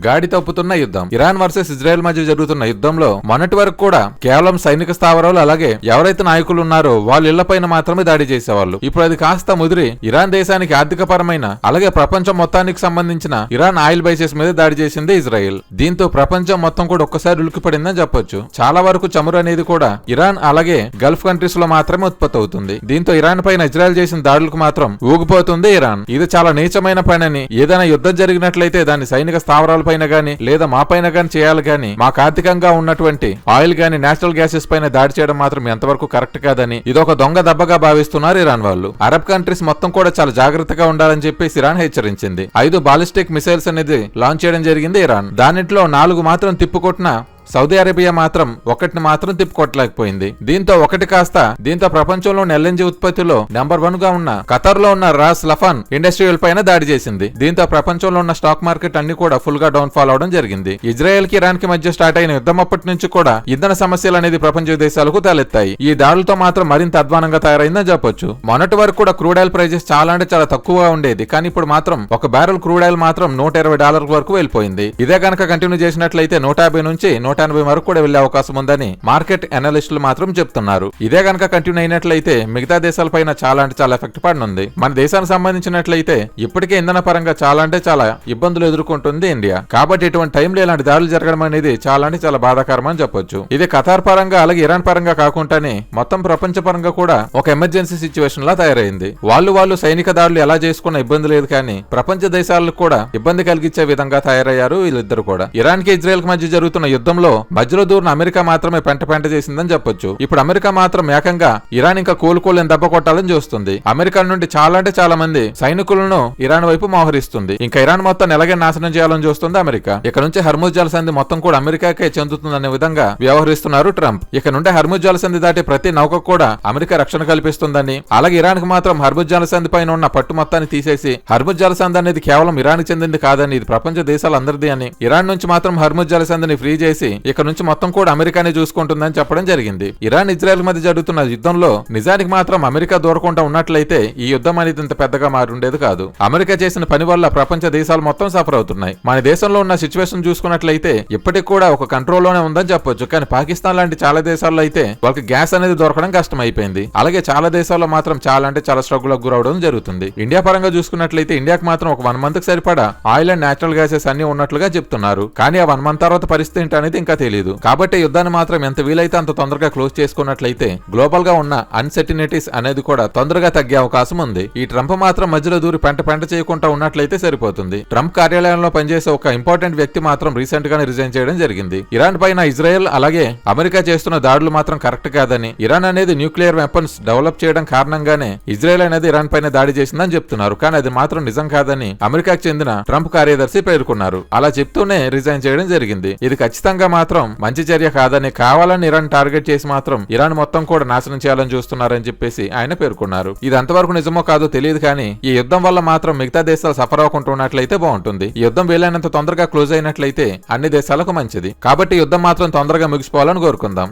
గాడి తప్పుతున్న యుద్ధం. Iran versus Israel మధ్య జరుగుతున్న యుద్ధంలో మొన్నటి వరకు కూడా కేవలం సైనిక స్థావరాలు అలాగే ఎవరైతే నాయకులు ఉన్నారో వాళ్ళ ఇళ్లపైన మాత్రమే దాడి చేసేవాళ్ళు. ఇప్పుడు అది కాస్త ముదిరి ఇరాన్ దేశానికి ఆర్థిక పరమైన అలాగే ప్రపంచం మొత్తానికి సంబంధించిన ఇరాన్ ఆయిల్ బేసెస్ మీద దాడి చేసింది ఇజ్రాయెల్. దీంతో ప్రపంచం మొత్తం కూడా ఒక్కసారి ఉలికిపడిందని చెప్పొచ్చు. చాలా వరకు చమురు అనేది కూడా ఇరాన్ అలాగే గల్ఫ్ కంట్రీస్ లో మాత్రమే ఉత్పత్తి అవుతుంది. దీంతో ఇరాన్ పైన ఇజ్రాయెల్ చేసిన దాడులకు మాత్రం ఊగిపోతుంది ఇరాన్. ఇది చాలా నీచమైన పని. ఏదైనా యుద్ధం జరిగినట్లయితే దాన్ని సైనిక స్థావరాల పైన గానీ లేదా మా పైన గానీ చేయాలి గానీ మాకు ఆర్థికంగా ఉన్నటువంటి ఆయిల్ గానీ నేచురల్ గ్యాసెస్ పైన దాడి చేయడం మాత్రం ఎంతవరకు కరెక్ట్ కాదని ఇదొక దొంగ దెబ్బగా భావిస్తున్నారు ఇరాన్ వాళ్ళు. అరబ్ కంట్రీస్ మొత్తం కూడా చాలా జాగ్రత్తగా ఉండాలని చెప్పేసి ఇరాన్ హెచ్చరించింది. 5 బాలిస్టిక్ మిసైల్స్ అనేది లాంచ్ చేయడం జరిగింది ఇరాన్. దానిట్లో 4 మాత్రం తిప్పుకొట్టిన సౌదీ అరేబియా మాత్రం ఒకటిని మాత్రం తిప్పుకొట్టలేకపోయింది. దీంతో ప్రపంచంలోని ఎల్ఎన్జీ ఉత్పత్తిలో నెంబర్ 1 గా ఉన్న ఖతర్ లో ఉన్న రాస్ లఫాన్ ఇండస్ట్రియల్ పైన దాడి చేసింది. దీంతో ప్రపంచంలో ఉన్న స్టాక్ మార్కెట్ అన్ని కూడా ఫుల్ గా డౌన్ ఫాల్ అవడం జరిగింది. ఇజ్రాయెల్ కి ఇరాన్ కి మధ్య స్టార్ట్ అయిన యుద్ధం అప్పటి నుంచి కూడా ఇంధన సమస్యలు అనేది ప్రపంచ దేశాలకు తలెత్తాయి. ఈ దాడులతో మాత్రం మరింత అధ్వానంగా తయారైందని చెప్పొచ్చు. మొన్నటి వరకు కూడా క్రూడ్ ఆయిల్ ప్రైజెస్ చాలా అంటే చాలా తక్కువగా ఉండేది. కానీ ఇప్పుడు మాత్రం ఒక బ్యారెల్ క్రూడ్ ఆయిల్ మాత్రం $120 వరకు వెళ్ళిపోయింది. ఇదే కనుక కంటిన్యూ చేసినట్లయితే 150 నుంచి 180 వరకు కూడా వెళ్లే అవకాశం ఉందని మార్కెట్ అనలిస్టులు మాత్రం చెప్తున్నారు. ఇదే కనుక కంటిన్యూ అయినట్లయితే మిగతా దేశాలపైన చాలా అంటే చాలా ఎఫెక్ట్ పడనుంది. మన దేశానికి సంబంధించినట్లయితే ఇప్పటికే ఇంధన పరంగా చాలా అంటే చాలా ఇబ్బందులు ఎదుర్కొంటుంది ఇండియా. కాబట్టి ఇటువంటి టైంలో ఇలాంటి దాడులు జరగడం అనేది చాలా అంటే చాలా బాధాకరం అని చెప్పొచ్చు. ఇది ఖతార్ పరంగా అలాగే ఇరాన్ పరంగా కాకుండానే మొత్తం ప్రపంచ పరంగా కూడా ఒక ఎమర్జెన్సీ సిచ్యువేషన్ లా తయారైంది. వాళ్ళు సైనిక దాడులు ఎలా చేసుకున్న ఇబ్బంది లేదు, కానీ ప్రపంచ దేశాలకు కూడా ఇబ్బంది కలిగించే విధంగా తయారయ్యారు వీళ్ళిద్దరు కూడా. ఇరాన్ కి ఇజ్రాయెల్ కి మధ్య జరుగుతున్న యుద్ధంలో మధ్యలో దూరిన అమెరికా మాత్రమే పెంట చేసిందని చెప్పొచ్చు. ఇప్పుడు అమెరికా మాత్రం ఏకంగా ఇరాన్ ఇంకా కోలుకోలేని దెబ్బ కొట్టాలని చూస్తుంది. అమెరికా నుండి చాలా అంటే చాలా మంది సైనికులను ఇరాన్ వైపు మోహరిస్తుంది. ఇంకా ఇరాన్ మొత్తం ఎలాగే నాశనం చేయాలని చూస్తుంది అమెరికా. ఇక నుంచి హర్ముజ్ జలసంధి మొత్తం కూడా అమెరికాకే చెందుతుందనే విధంగా వ్యవహరిస్తున్నారు ట్రంప్. ఇక నుండి హర్ముజ్ జలసంధి దాటి ప్రతి నౌక కూడా అమెరికా రక్షణ కల్పిస్తుందని, అలాగే ఇరాన్ కు మాత్రం హర్ముజ్ జలసంధి పైన ఉన్న పట్టు మొత్తాన్ని తీసేసి హర్ముజ్ జలసంధి అనేది కేవలం ఇరాన్ కి చెందింది కాదని ఇది ప్రపంచ దేశాలందరిది అని, ఇరాన్ నుంచి మాత్రం హర్ముజ్ జలసంధిని ఫ్రీ చేసి ఇక నుంచి మొత్తం కూడా అమెరికానే చూసుకుంటుందని చెప్పడం జరిగింది. ఇరాన్ ఇజ్రాయెల్ మధ్య జరుగుతున్న యుద్ధంలో నిజానికి మాత్రం అమెరికా దూరకుండా ఉన్నట్లయితే ఈ యుద్ధం అనేది ఇంత పెద్దగా మారుండేది కాదు. అమెరికా చేసిన పని వల్ల ప్రపంచ దేశాలు మొత్తం సఫర్ అవుతున్నాయి. మన దేశంలో ఉన్న సిచ్యువేషన్ చూసుకున్నట్లయితే ఇప్పటికి కూడా ఒక కంట్రోల్లోనే ఉందని చెప్పొచ్చు. కానీ పాకిస్తాన్ లాంటి చాలా దేశాల్లో అయితే వాళ్ళకి గ్యాస్ అనేది దొరకడం కష్టం అయిపోయింది. అలాగే చాలా దేశాల్లో మాత్రం చాలా అంటే చాలా స్ట్రగుల్ గురవడం జరుగుతుంది. ఇండియా పరంగా చూసుకున్నట్లయితే ఇండియాకి మాత్రం ఒక 1 మంత్ కి సరిపడా ఆయిల్ అండ్ నేచురల్ గ్యాసెస్ అన్ని ఉన్నట్లుగా చెప్తున్నారు. కానీ ఆ 1 మంత్ తర్వాత పరిస్థితి ఏంటనేది ఇంకా తెలియదు. కాబట్టి యుద్ధాన్ని మాత్రం ఎంత వీలైతే అంత తొందరగా క్లోజ్ చేసుకున్నట్లయితే గ్లోబల్ గా ఉన్న అన్సర్టినిటీస్ అనేది కూడా తొందరగా తగ్గే అవకాశం ఉంది. ఈ ట్రంప్ మాత్రం మధ్యలో దూరి పెంట చేయకుండా ఉన్నట్లయితే సరిపోతుంది. ట్రంప్ కార్యాలయంలో పనిచేసే ఒక ఇంపార్టెంట్ వ్యక్తి మాత్రం రీసెంట్ గానే రిజైన్ చేయడం జరిగింది. ఇరాన్ పైన ఇజ్రాయెల్ అలాగే అమెరికా చేస్తున్న దాడులు మాత్రం కరెక్ట్ కాదని, ఇరాన్ అనేది న్యూక్లియర్ వెపన్స్ డెవలప్ చేయడం కారణంగానే ఇజ్రాయెల్ అనేది ఇరాన్ పైన దాడి చేసిందని చెప్తున్నారు. కానీ అది మాత్రం నిజం కాదని అమెరికాకు చెందిన ట్రంప్ కార్యదర్శి పేర్కొన్నారు. అలా చెప్తూనే రిజైన్ చేయడం జరిగింది. ఇది ఖచ్చితంగా మాత్రం మంచి చర్య కాదని, కావాలని ఇరాన్ టార్గెట్ చేసి మాత్రం ఇరాన్ మొత్తం కూడా నాశనం చేయాలని చూస్తున్నారని చెప్పేసి ఆయన పేర్కొన్నారు. ఇది ఎంతవరకు నిజమో కాదో తెలియదు, కానీ ఈ యుద్ధం వల్ల మాత్రం మిగతా దేశాలు సఫర్ అవ్వకుండా ఉన్నట్లయితే బాగుంటుంది. ఈ యుద్ధం వీలైనంత తొందరగా క్లోజ్ అయినట్లయితే అన్ని దేశాలకు మంచిది. కాబట్టి యుద్ధం మాత్రం తొందరగా ముగిసిపోవాలని కోరుకుందాం.